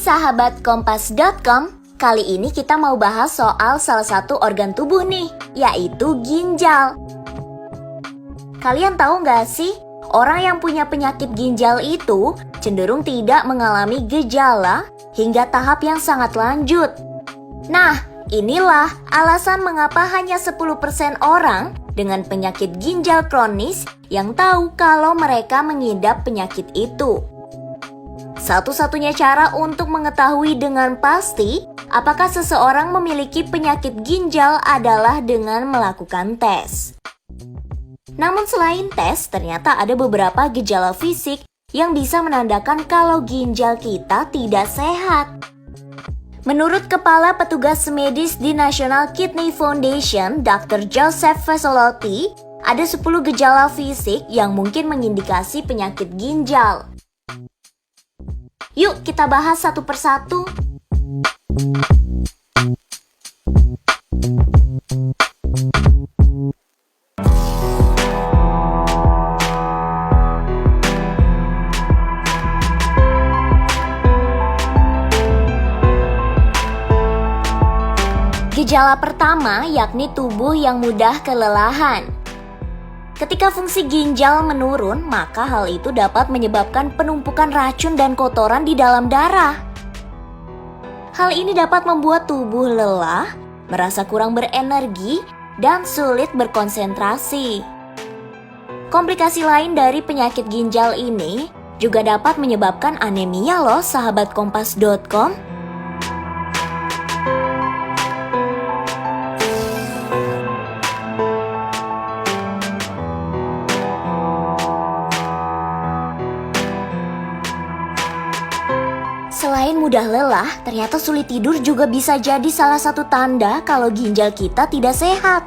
sahabat Kompas.com, kali ini kita mau bahas soal salah satu organ tubuh nih, yaitu ginjal. Kalian tahu nggak sih, orang yang punya penyakit ginjal itu cenderung tidak mengalami gejala hingga tahap yang sangat lanjut. Nah, inilah alasan mengapa hanya 10% orang dengan penyakit ginjal kronis yang tahu kalau mereka mengidap penyakit itu. Satu-satunya cara untuk mengetahui dengan pasti apakah seseorang memiliki penyakit ginjal adalah dengan melakukan tes. Namun selain tes, ternyata ada beberapa gejala fisik yang bisa menandakan kalau ginjal kita tidak sehat. Menurut Kepala Petugas Medis di National Kidney Foundation, Dr. Joseph Fasolotti, ada 10 gejala fisik yang mungkin mengindikasi penyakit ginjal. Yuk kita bahas satu persatu. Gejala pertama yakni tubuh yang mudah kelelahan. Ketika fungsi ginjal menurun, maka hal itu dapat menyebabkan penumpukan racun dan kotoran di dalam darah. Hal ini dapat membuat tubuh lelah, merasa kurang berenergi, dan sulit berkonsentrasi. Komplikasi lain dari penyakit ginjal ini juga dapat menyebabkan anemia loh, sahabat Kompas.com. Selain mudah lelah, ternyata sulit tidur juga bisa jadi salah satu tanda kalau ginjal kita tidak sehat.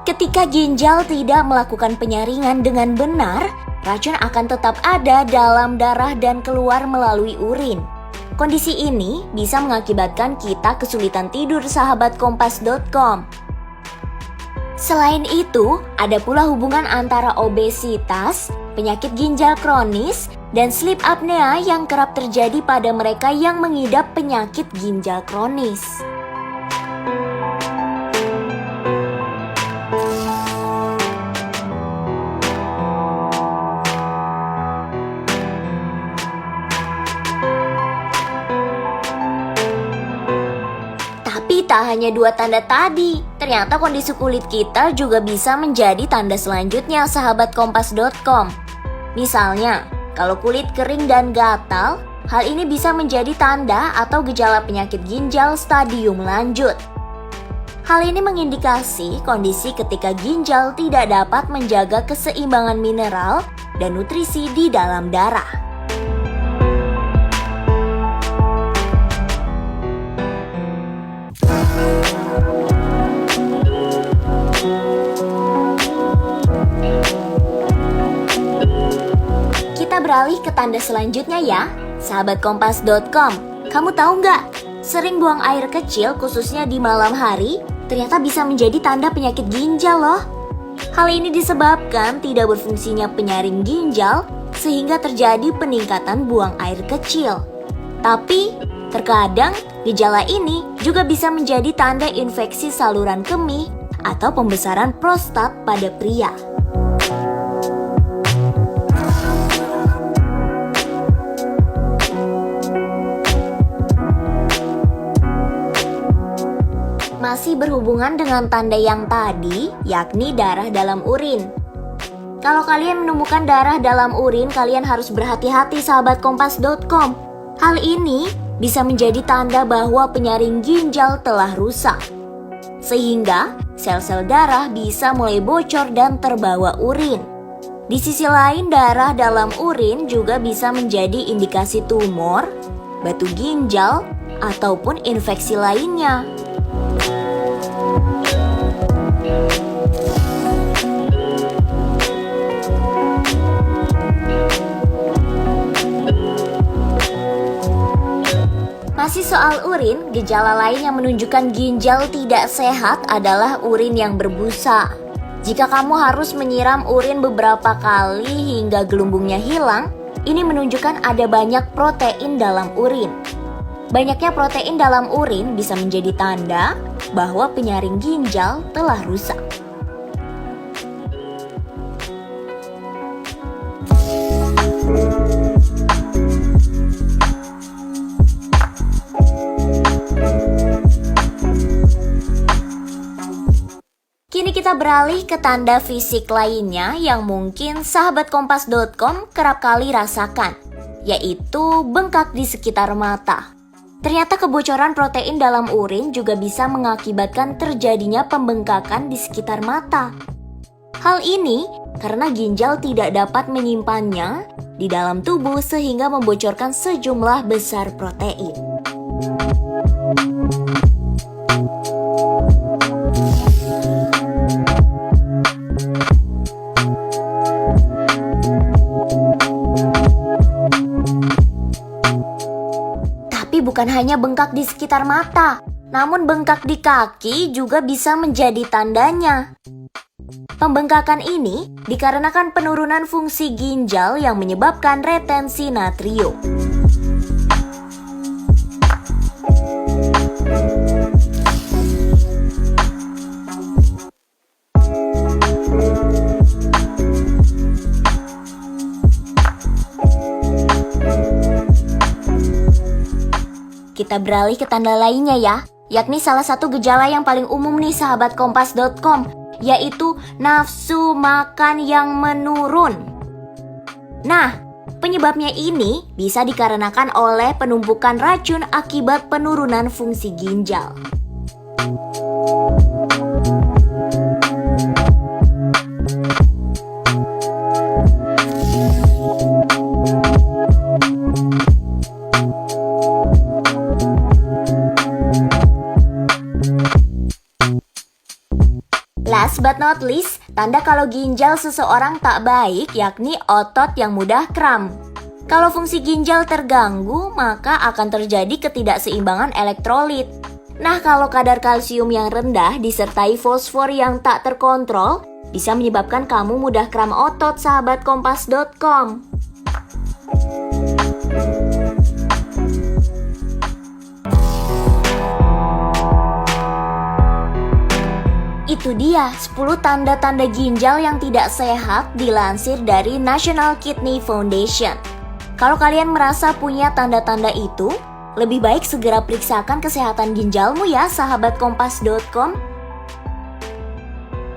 Ketika ginjal tidak melakukan penyaringan dengan benar, racun akan tetap ada dalam darah dan keluar melalui urin. Kondisi ini bisa mengakibatkan kita kesulitan tidur, sahabat Kompas.com. Selain itu, ada pula hubungan antara obesitas, penyakit ginjal kronis, dan sleep apnea yang kerap terjadi pada mereka yang mengidap penyakit ginjal kronis. Tapi tak hanya dua tanda tadi, ternyata kondisi kulit kita juga bisa menjadi tanda selanjutnya, sahabat Kompas.com. Misalnya, kalau kulit kering dan gatal, hal ini bisa menjadi tanda atau gejala penyakit ginjal stadium lanjut. Hal ini mengindikasi kondisi ketika ginjal tidak dapat menjaga keseimbangan mineral dan nutrisi di dalam darah. Beralih ke tanda selanjutnya ya, sahabat Kompas.com. Kamu tahu nggak, sering buang air kecil khususnya di malam hari ternyata bisa menjadi tanda penyakit ginjal loh. Hal ini disebabkan tidak berfungsinya penyaring ginjal sehingga terjadi peningkatan buang air kecil. Tapi terkadang gejala ini juga bisa menjadi tanda infeksi saluran kemih atau pembesaran prostat pada pria. Masih berhubungan dengan tanda yang tadi, yakni darah dalam urin. Kalau kalian menemukan darah dalam urin, kalian harus berhati-hati, sahabat Kompas.com. Hal ini bisa menjadi tanda bahwa penyaring ginjal telah rusak. Sehingga sel-sel darah bisa mulai bocor dan terbawa urin. Di sisi lain, darah dalam urin juga bisa menjadi indikasi tumor, batu ginjal, ataupun infeksi lainnya. Masih soal urin, gejala lain yang menunjukkan ginjal tidak sehat adalah urin yang berbusa. Jika kamu harus menyiram urin beberapa kali hingga gelembungnya hilang, Ini menunjukkan ada banyak protein dalam urin. Banyaknya protein dalam urin bisa menjadi tanda bahwa penyaring ginjal telah rusak. Kini kita beralih ke tanda fisik lainnya yang mungkin sahabat kompas.com kerap kali rasakan, yaitu bengkak di sekitar mata. Ternyata kebocoran protein dalam urin juga bisa mengakibatkan terjadinya pembengkakan di sekitar mata. Hal ini karena ginjal tidak dapat menyimpannya di dalam tubuh sehingga membocorkan sejumlah besar protein. Bukan hanya bengkak di sekitar mata, namun bengkak di kaki juga bisa menjadi tandanya. Pembengkakan ini dikarenakan penurunan fungsi ginjal yang menyebabkan retensi natrium. Kita beralih ke tanda lainnya ya, yakni salah satu gejala yang paling umum nih sahabat kompas.com, yaitu nafsu makan yang menurun. Nah, penyebabnya ini bisa dikarenakan oleh penumpukan racun akibat penurunan fungsi ginjal. Last but not least, tanda kalau ginjal seseorang tak baik yakni otot yang mudah kram. Kalau fungsi ginjal terganggu, maka akan terjadi ketidakseimbangan elektrolit. Nah, kalau kadar kalsium yang rendah disertai fosfor yang tak terkontrol, bisa menyebabkan kamu mudah kram otot sahabat kompas.com. Itu dia 10 tanda-tanda ginjal yang tidak sehat dilansir dari National Kidney Foundation. Kalau kalian merasa punya tanda-tanda itu, lebih baik segera periksakan kesehatan ginjalmu ya sahabat kompas.com.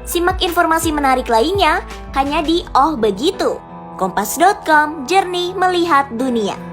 Simak informasi menarik lainnya hanya di Oh Begitu. Kompas.com, jernih melihat dunia.